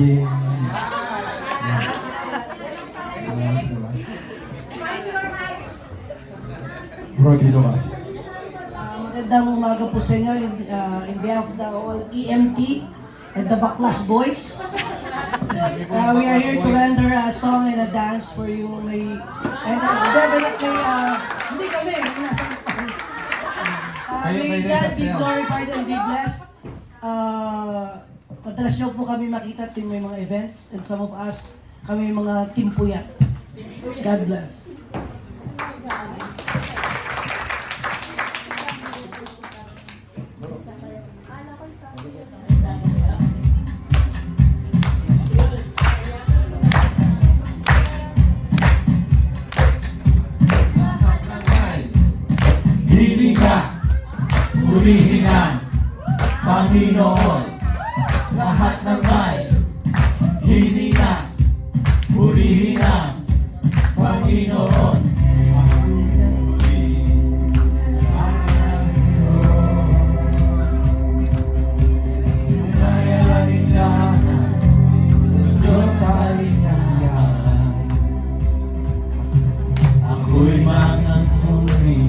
being... Bro, dito ka. Magandang umaga po sa inyo in behalf of the all EMT and the Backlash Boys. We are here to render a song and a dance for you. And definitely, hindi kami, nasa may God be glorified and be blessed. Madalas nyo po kami makita tuwing may mga events, and some of us, kami mga team puyat. God bless. Hiling ka, purihin ang Panginoon. Lahat ng may hiling ka, purihin ang Panginoon. Mayayanin lahat sa Diyos ay nangyay. Ako'y mananuri,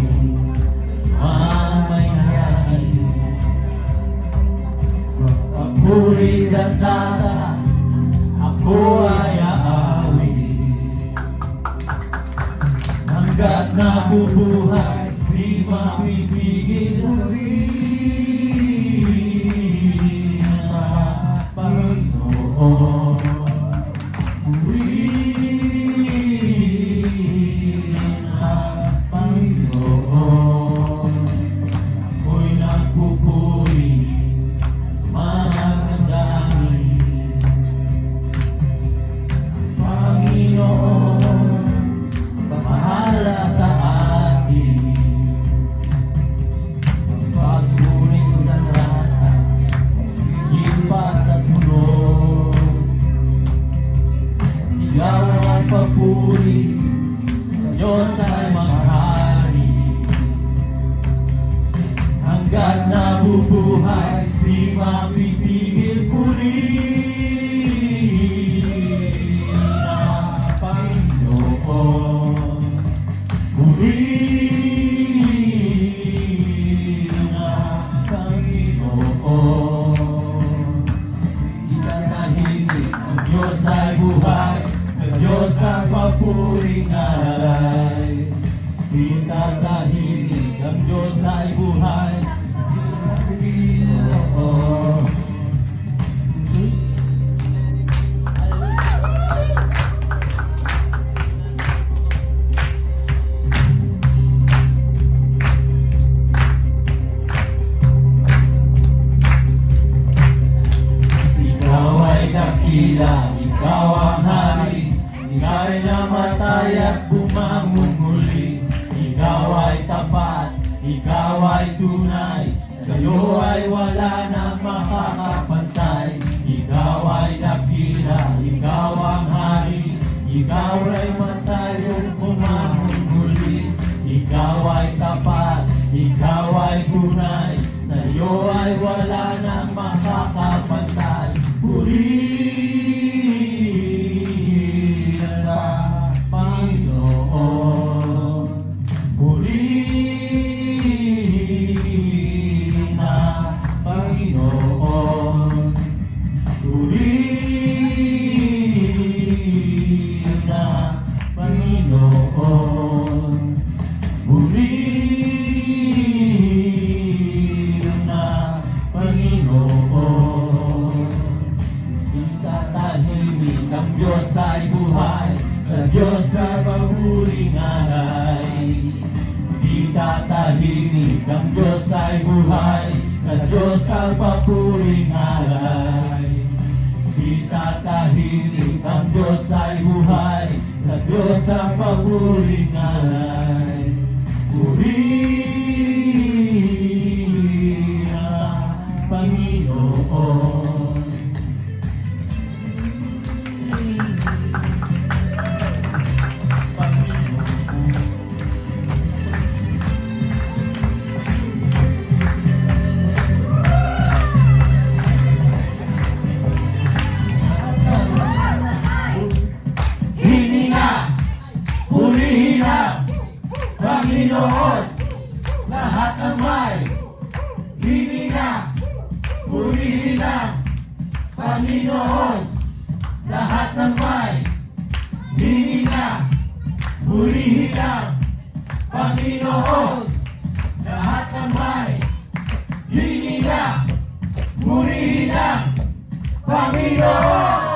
mamayayain. Pagpuri sa Tata, ako ay aawit. Hanggat nabubuhay, di mapipigil. Purihin ang Panginoon. Purihin ang Panginoon. Ako'y nagpupuri, mananangin. Panginoon, pamahala sa atin. Pagpunis sa rata, higit pa sa tulong. Sigaw ang papuri, sa Diyos ay maghari. Hanggat nabubuhay, di mapipigil. Purihin ang Panginoon. Purihin ang Panginoon. Itatahimik ang Diyos ay buhay, sa Diyos ang papuring alay. Itatahimik ang Diyos ay buhay, Panginoon. Ikaw ay dakila, ikaw ang hari. Ikaw ay namatay at bumangon muli. Ikaw ay tapat, ikaw ay tunay. Sa'yo ay wala nang makakapantay. Ikaw ay dakila, ikaw ang hari. Ikaw ay matay at bumangon muli. Ikaw ay tapat, ikaw ay tunay. Sa'yo ay wala nang makakapantay. Purihin ang Panginoon. Purihin ang Panginoon. Purihin ang Panginoon. Purihin ang Panginoon. Itatahimik ang Diyos ay buhay, sa Diyos ay papuring alay. Itatahimik ang Diyos ay buhay, sa Diyos ay papuring alay. Itatahimik ang Diyos ay buhay, sa Diyos ang papuring alay. Purihin ang Panginoon. Panginoon, lahat ng may hininga, purihin ang Panginoon, lahat ng may hininga, purihin ang Panginoon.